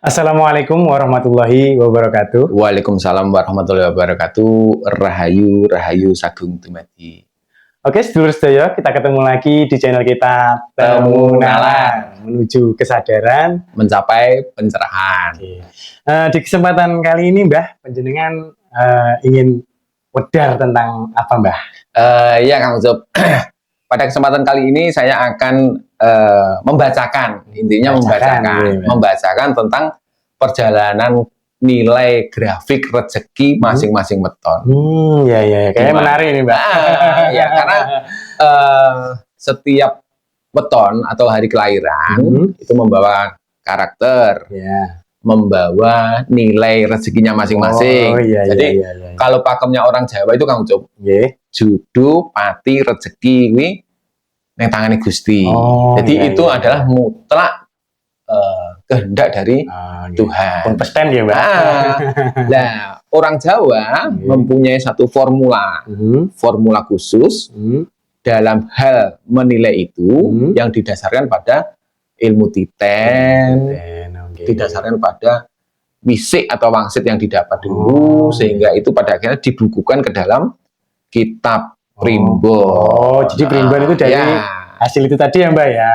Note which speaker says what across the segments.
Speaker 1: Assalamualaikum warahmatullahi wabarakatuh.
Speaker 2: Waalaikumsalam warahmatullahi wabarakatuh. Rahayu, rahayu sagung dumadi.
Speaker 1: Oke, sedulur sedaya, kita ketemu lagi di channel kita Temu Nalar menuju kesadaran,
Speaker 2: mencapai pencerahan.
Speaker 1: Di kesempatan kali ini, Mbah, panjenengan ingin wedar tentang apa, Mbah?
Speaker 2: Ya, Kang Ucup. Pada kesempatan kali ini saya akan membacakan tentang perjalanan nilai grafik rezeki masing-masing weton.
Speaker 1: Ya, kayaknya menarik ini, Mbak.
Speaker 2: Ya, karena setiap weton atau hari kelahiran itu membawa karakter, membawa nilai rezekinya masing-masing. Jadi kalau pakemnya orang Jawa itu Kang Ucup, judu, pati, rezeki, neng tangane Gusti. Jadi itu adalah mutlak kehendak dari Tuhan.
Speaker 1: Konsisten ya, Mbak.
Speaker 2: Nah, orang Jawa mempunyai satu formula khusus dalam hal menilai itu yang didasarkan pada ilmu titen, didasarkan pada wisik atau wangsit yang didapat dulu, sehingga itu pada akhirnya dibukukan ke dalam kitab primbon.
Speaker 1: Jadi primbon itu dari hasil itu tadi ya, Mbak ya.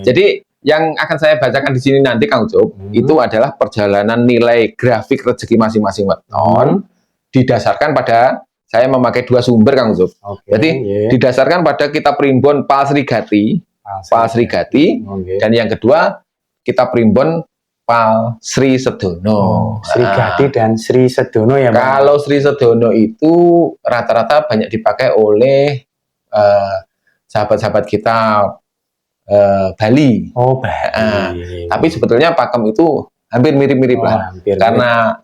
Speaker 2: Jadi yang akan saya bacakan di sini nanti Kang Ucup, itu adalah perjalanan nilai grafik rezeki masing-masing weton didasarkan pada, saya memakai dua sumber Kang Ucup. Jadi didasarkan pada kitab primbon Pal Sri Gati, dan yang kedua kitab primbon Pal Sri Sedono.
Speaker 1: Sri Gati dan Sri Sedono ya, Mbak.
Speaker 2: Kalau Sri Sedono itu rata-rata banyak dipakai oleh sahabat-sahabat kita Bali.
Speaker 1: Bali.
Speaker 2: Tapi sebetulnya pakem itu hampir mirip-mirip lah. Karena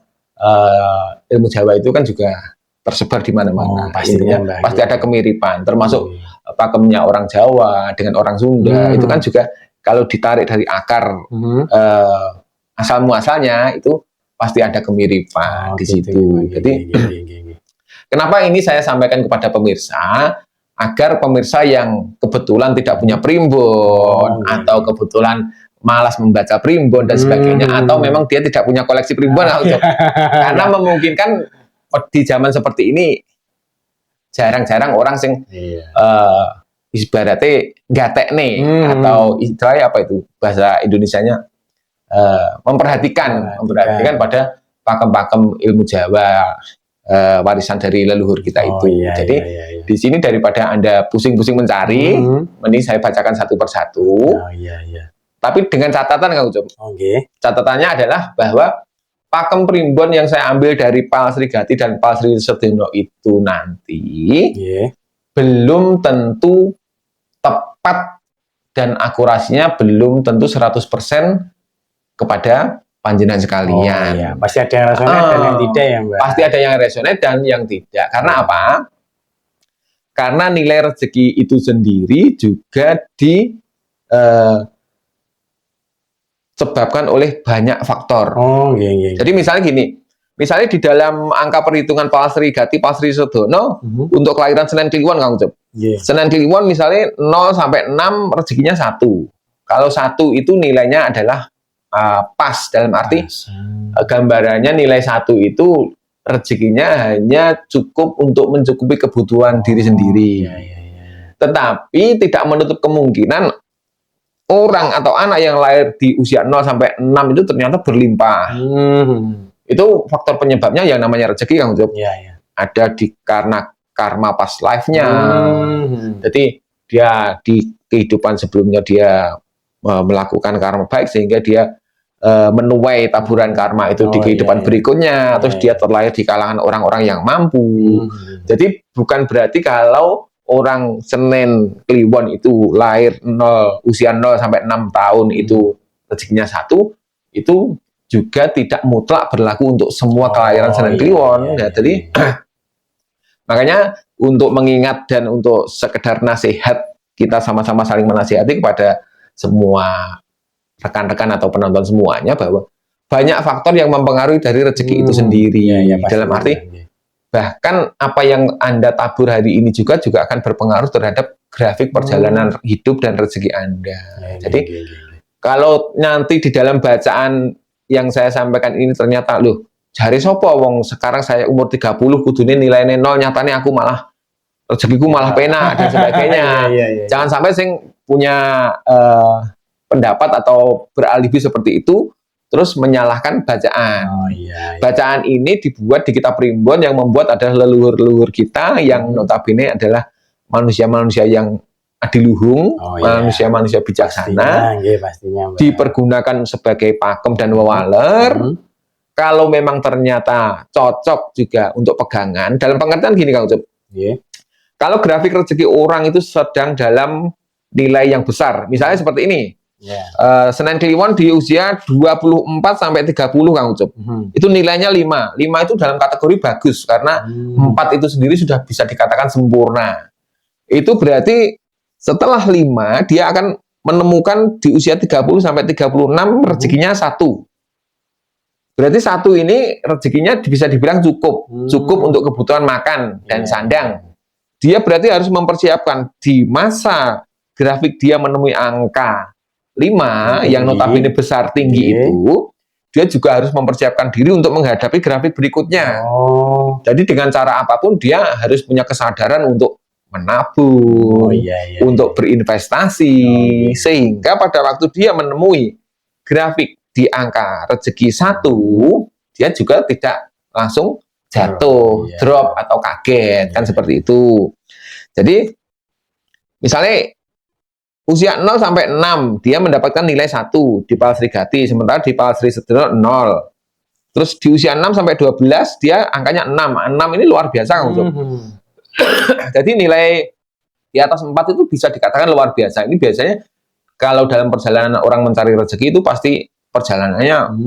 Speaker 2: ilmu Jawa itu kan juga tersebar di mana-mana. Pasti ada kemiripan. Termasuk pakemnya orang Jawa dengan orang Sunda itu kan juga kalau ditarik dari akar asal muasalnya itu pasti ada kemiripan di situ. Jadi kenapa ini saya sampaikan kepada pemirsa? Agar pemirsa yang kebetulan tidak punya primbon atau kebetulan malas membaca primbon dan sebagainya, atau memang dia tidak punya koleksi primbon, karena memungkinkan di zaman seperti ini jarang-jarang orang sing ibaratnya gatek nih, atau istilahnya apa itu bahasa Indonesianya, memperhatikan pada pakem-pakem ilmu Jawa, warisan dari leluhur kita itu. Jadi di sini daripada Anda pusing-pusing mencari, mending saya bacakan satu persatu. Tapi dengan catatan Kang Ucup. Catatannya adalah bahwa pakem primbon yang saya ambil dari Pal Sri Gati dan Pal Sri Sedono itu nanti belum tentu tepat dan akurasinya belum tentu 100% kepada panjenengan sekalian.
Speaker 1: Pasti ada yang resonate dan yang tidak ya, Mbak.
Speaker 2: Pasti ada yang resonate dan yang tidak. Karena apa? Karena nilai rezeki itu sendiri juga disebabkan oleh banyak faktor. Jadi misalnya gini, misalnya di dalam angka perhitungan Pal Sri Gati, Pal Sri Sedono, untuk kelahiran Senen Kliwon Kang Ucup. Senen Kliwon misalnya 0 sampai 6 rezekinya 1. Kalau 1 itu nilainya adalah pas, dalam arti gambarannya nilai 1 itu rezekinya hanya cukup untuk mencukupi kebutuhan diri sendiri. Tetapi tidak menutup kemungkinan orang atau anak yang lahir di usia 0 sampai 6 itu ternyata berlimpah. Itu faktor penyebabnya yang namanya rezeki Kang Ucup. Ada karena karma past life-nya. Jadi dia di kehidupan sebelumnya dia melakukan karma baik sehingga dia menuai taburan karma itu di kehidupan berikutnya, terus dia terlahir di kalangan orang-orang yang mampu. Jadi bukan berarti kalau orang Senen Kliwon itu lahir usia 0 sampai 6 tahun itu rezekinya 1, itu juga tidak mutlak berlaku untuk semua kelahiran Senen Kliwon. Jadi makanya untuk mengingat dan untuk sekedar nasihat, kita sama-sama saling menasihati kepada semua rekan-rekan atau penonton semuanya, bahwa banyak faktor yang mempengaruhi dari rezeki itu sendiri. Dalam arti bahkan apa yang Anda tabur hari ini juga akan berpengaruh terhadap grafik perjalanan hidup dan rezeki Anda. Jadi kalau nanti di dalam bacaan yang saya sampaikan ini ternyata loh, jari sopo wong sekarang saya umur 30 kudune nilainya 0, nyatanya aku malah rezekiku malah penak dan sebagainya. Jangan sampai sing punya pendapat atau beralibi seperti itu terus menyalahkan bacaan. Bacaan ini dibuat di kitab Primbon, yang membuat adalah leluhur-leluhur kita yang notabene adalah manusia-manusia yang adiluhung, manusia-manusia bijaksana, pastinya, dipergunakan sebagai pakem dan wewaler. Kalau memang ternyata cocok juga untuk pegangan, dalam pengertian gini Kang Ucup. Kalau grafik rezeki orang itu sedang dalam nilai yang besar, misalnya seperti ini. Senen Kliwon di usia 24 sampai 30 Kang Ucup. Itu nilainya 5. 5 itu dalam kategori bagus karena 4 itu sendiri sudah bisa dikatakan sempurna. Itu berarti setelah 5 dia akan menemukan di usia 30 sampai 36 rezekinya 1. Berarti 1 ini rezekinya bisa dibilang cukup untuk kebutuhan makan dan sandang. Dia berarti harus mempersiapkan di masa grafik dia menemui angka 5 yang notabene besar tinggi itu, dia juga harus mempersiapkan diri untuk menghadapi grafik berikutnya. Jadi dengan cara apapun dia harus punya kesadaran untuk menabung, untuk berinvestasi, sehingga pada waktu dia menemui grafik di angka rezeki 1, dia juga tidak langsung jatuh, drop atau kaget, kan seperti itu. Jadi misalnya usia 0 sampai 6 dia mendapatkan nilai 1 di Palsri Gati, sementara di Palsri Sedono 0. Terus di usia 6 sampai 12 dia angkanya 6. 6 ini luar biasa Kang Ucup. Jadi nilai di atas 4 itu bisa dikatakan luar biasa. Ini biasanya kalau dalam perjalanan orang mencari rezeki itu pasti perjalanannya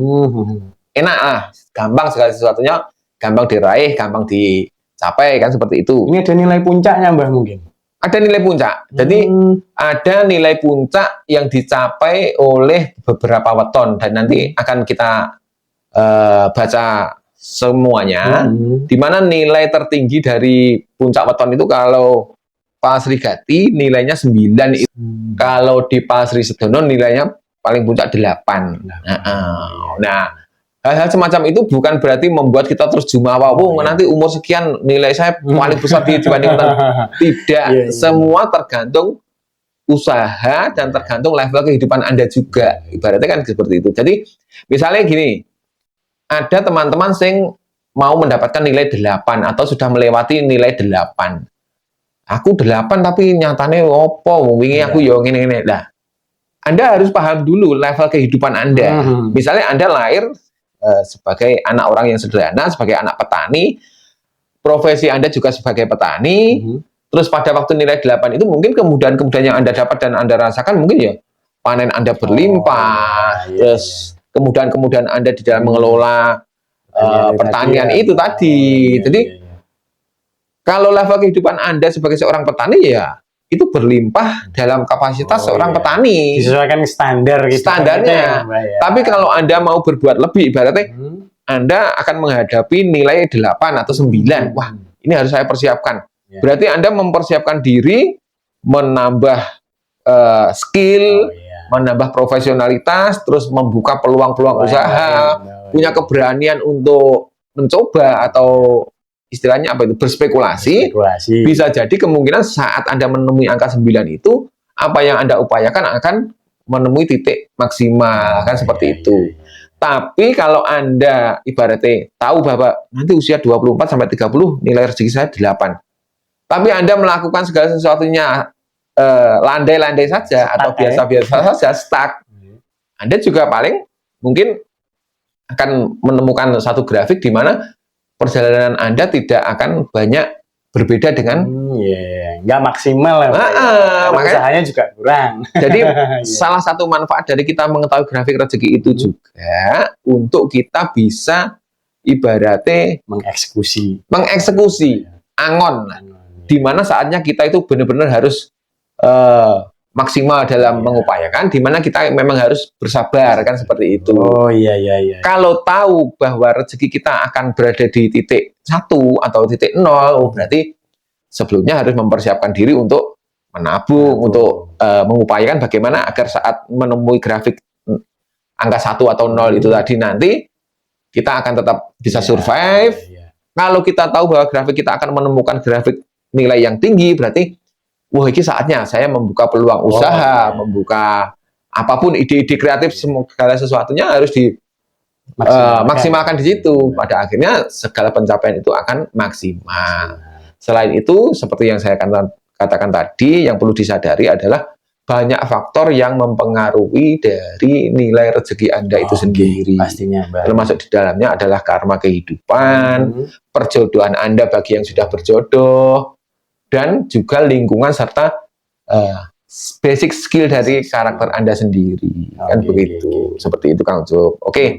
Speaker 2: enak lah, gampang segala sesuatunya, gampang diraih, gampang dicapai, kan seperti itu.
Speaker 1: Ini ada nilai puncaknya Mbah mungkin?
Speaker 2: Ada nilai puncak. Jadi ada nilai puncak yang dicapai oleh beberapa weton dan nanti akan kita baca semuanya. Di mana nilai tertinggi dari puncak weton itu kalau Palsri Gati nilainya 9 itu. Kalau di Palsri Sedono nilainya paling puncak 8. Nah, hal-hal semacam itu bukan berarti membuat kita terus jumawa, nanti umur sekian nilai saya paling besar dibandingkan. Tidak, semua tergantung usaha dan tergantung level kehidupan Anda juga. Ibaratnya kan seperti itu. Jadi, misalnya gini, ada teman-teman yang mau mendapatkan nilai 8 atau sudah melewati nilai 8. Aku 8 tapi nyatanya opo, wingi aku yo ngene-ngene. Nah, Anda harus paham dulu level kehidupan Anda. Misalnya Anda lahir sebagai anak orang yang sederhana, sebagai anak petani, profesi Anda juga sebagai petani, terus pada waktu nilai 8 itu mungkin kemudahan-kemudahan yang Anda dapat dan Anda rasakan mungkin ya panen Anda berlimpah, terus kemudahan-kemudahan Anda di dalam mengelola pertanian itu tadi. Jadi kalau level kehidupan Anda sebagai seorang petani ya itu berlimpah dalam kapasitas seorang petani.
Speaker 1: Disesuaikan standar gitu.
Speaker 2: Standarnya. Tapi kalau Anda mau berbuat lebih, ibaratnya Anda akan menghadapi nilai 8 atau 9. Wah, ini harus saya persiapkan. Berarti Anda mempersiapkan diri, menambah skill, menambah profesionalitas, terus membuka peluang-peluang usaha, punya keberanian untuk mencoba atau istilahnya apa itu, berspekulasi. Bisa jadi kemungkinan saat Anda menemui angka 9 itu, apa yang Anda upayakan akan menemui titik maksimal, kan seperti itu. Tapi kalau Anda ibaratnya tahu bahwa nanti usia 24 sampai 30 nilai rezeki saya 8. Tapi Anda melakukan segala sesuatunya landai-landai saja atau biasa-biasa saja, stuck. Anda juga paling mungkin akan menemukan satu grafik di mana perjalanan Anda tidak akan banyak berbeda dengan
Speaker 1: nggak maksimal ya.
Speaker 2: Makanya
Speaker 1: usahanya juga kurang.
Speaker 2: Jadi salah satu manfaat dari kita mengetahui grafik rezeki itu juga untuk kita bisa ibaratnya mengeksekusi angon, di mana saatnya kita itu benar-benar harus maksimal dalam mengupayakan, di mana kita memang harus bersabar, kan seperti itu. Kalau tahu bahwa rezeki kita akan berada di titik 1 atau titik 0, berarti sebelumnya harus mempersiapkan diri untuk menabung, untuk mengupayakan bagaimana agar saat menemui grafik angka 1 atau 0 itu tadi, nanti kita akan tetap bisa survive. Kalau kita tahu bahwa grafik kita akan menemukan grafik nilai yang tinggi, berarti wah ini saatnya saya membuka peluang usaha, membuka apapun ide-ide kreatif, segala sesuatunya harus maksimalkan di situ. Pada akhirnya segala pencapaian itu akan maksimal. Selain itu, seperti yang saya katakan tadi, yang perlu disadari adalah banyak faktor yang mempengaruhi dari nilai rezeki Anda itu sendiri.
Speaker 1: Pastinya,
Speaker 2: termasuk di dalamnya adalah karma kehidupan, perjodohan Anda bagi yang sudah berjodoh, dan juga lingkungan serta basic skill dari karakter Anda sendiri. Kan begitu. Seperti itu, Kang Ucup. Oke.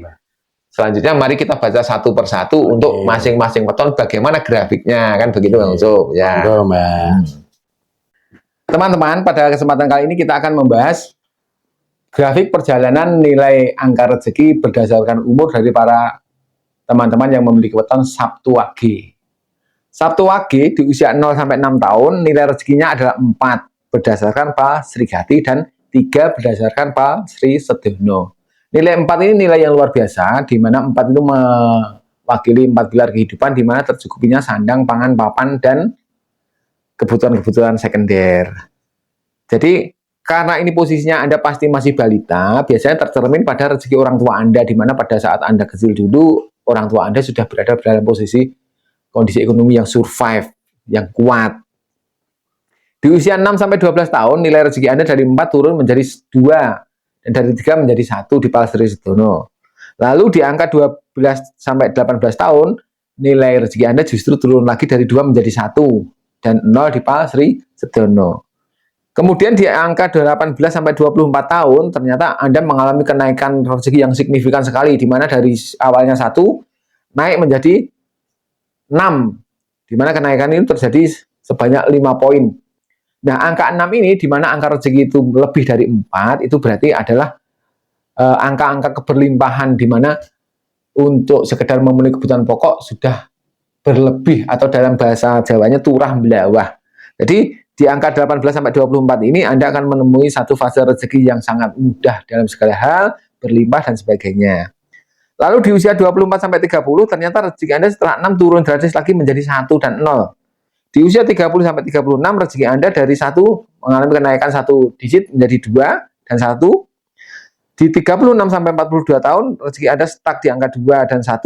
Speaker 2: Selanjutnya mari kita baca satu persatu untuk masing-masing weton bagaimana grafiknya, kan begitu, Kang Ucup. Ya. Teman-teman, pada kesempatan kali ini kita akan membahas grafik perjalanan nilai angka rezeki berdasarkan umur dari para teman-teman yang memiliki weton Sabtu Wage. Sabtu Wage di usia 0 sampai 6 tahun nilai rezekinya adalah 4 berdasarkan Pak Sri Gati dan 3 berdasarkan Pak Sri Sedono. Nilai 4 ini nilai yang luar biasa, di mana 4 itu mewakili 4 pilar kehidupan, di mana tercukupinya sandang, pangan, papan, dan kebutuhan-kebutuhan sekunder. Jadi, karena ini posisinya Anda pasti masih balita, biasanya tercermin pada rezeki orang tua Anda, di mana pada saat Anda kecil dulu, orang tua Anda sudah berada dalam posisi kondisi ekonomi yang survive, yang kuat. Di usia 6-12 tahun, nilai rezeki Anda dari 4 turun menjadi 2, dan dari 3 menjadi 1 di Pak Sri Sedono. Lalu di angka 12-18 tahun, nilai rezeki Anda justru turun lagi dari 2 menjadi 1, dan 0 di Pak Sri Sedono. Kemudian di angka 18-24 tahun, ternyata Anda mengalami kenaikan rezeki yang signifikan sekali, di mana dari awalnya 1 naik menjadi 6, di mana kenaikan ini terjadi sebanyak 5 poin. Nah, angka 6 ini, di mana angka rezeki itu lebih dari 4, itu berarti adalah angka-angka keberlimpahan, di mana untuk sekedar memenuhi kebutuhan pokok sudah berlebih, atau dalam bahasa Jawanya turah belawah. Jadi di angka 18-24 ini Anda akan menemui satu fase rezeki yang sangat mudah dalam segala hal, berlimpah dan sebagainya. Lalu di usia 24-30 ternyata rezeki Anda setelah 6 turun drastis lagi menjadi 1 dan 0. Di usia 30-36 rezeki Anda dari 1 mengalami kenaikan 1 digit menjadi 2 dan 1. Di 36-42 tahun rezeki Anda stuck di angka 2 dan 1.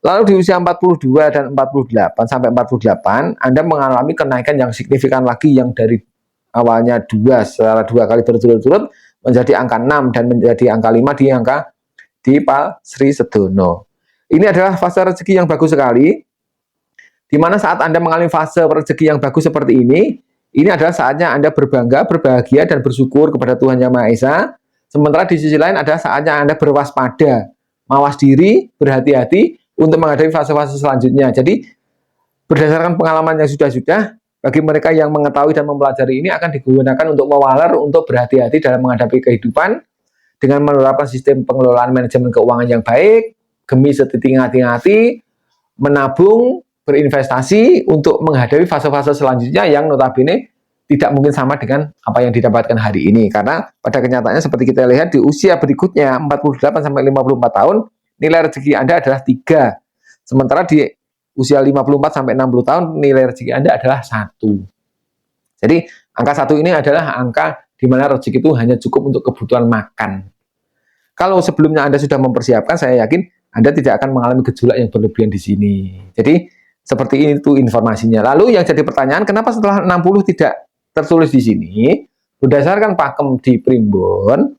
Speaker 2: Lalu di usia 42 dan 48 Anda mengalami kenaikan yang signifikan lagi, yang dari awalnya 2 secara 2 kali berturut-turut menjadi angka 6 dan menjadi angka 5 di Pak Sri Sedono. Ini adalah fase rezeki yang bagus sekali, di mana saat Anda mengalami fase rezeki yang bagus seperti ini adalah saatnya Anda berbangga, berbahagia, dan bersyukur kepada Tuhan Yang Maha Esa. Sementara di sisi lain adalah saatnya Anda berwaspada, mawas diri, berhati-hati untuk menghadapi fase-fase selanjutnya. Jadi, berdasarkan pengalaman yang sudah-sudah, bagi mereka yang mengetahui dan mempelajari ini akan digunakan untuk mewaler, untuk berhati-hati dalam menghadapi kehidupan, dengan menerapkan sistem pengelolaan manajemen keuangan yang baik, gemi setitik hati-hati, menabung, berinvestasi untuk menghadapi fase-fase selanjutnya yang notabene tidak mungkin sama dengan apa yang didapatkan hari ini. Karena pada kenyataannya seperti kita lihat di usia berikutnya 48-54 tahun, nilai rezeki Anda adalah 3. Sementara di usia 54-60 tahun nilai rezeki Anda adalah 1. Jadi angka 1 ini adalah angka di mana rezeki itu hanya cukup untuk kebutuhan makan. Kalau sebelumnya Anda sudah mempersiapkan, saya yakin Anda tidak akan mengalami gejolak yang berlebihan di sini. Jadi seperti itu informasinya. Lalu yang jadi pertanyaan, kenapa setelah 60 tidak tertulis di sini? Berdasarkan pakem di Primbon,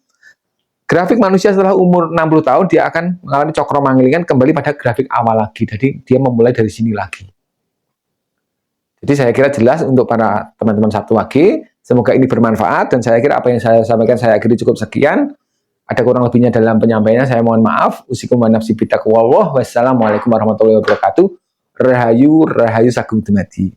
Speaker 2: grafik manusia setelah umur 60 tahun dia akan mengalami cokro manggilingan kembali pada grafik awal lagi. Jadi dia memulai dari sini lagi. Jadi saya kira jelas untuk para teman-teman Sabtu Wage. Semoga ini bermanfaat, dan saya kira apa yang saya sampaikan saya akhiri cukup sekian. Ada kurang lebihnya dalam penyampaiannya, saya mohon maaf. Usikum wa nafsi bittaqwallah. Wassalamualaikum warahmatullahi wabarakatuh. Rahayu Sagung Dumadi.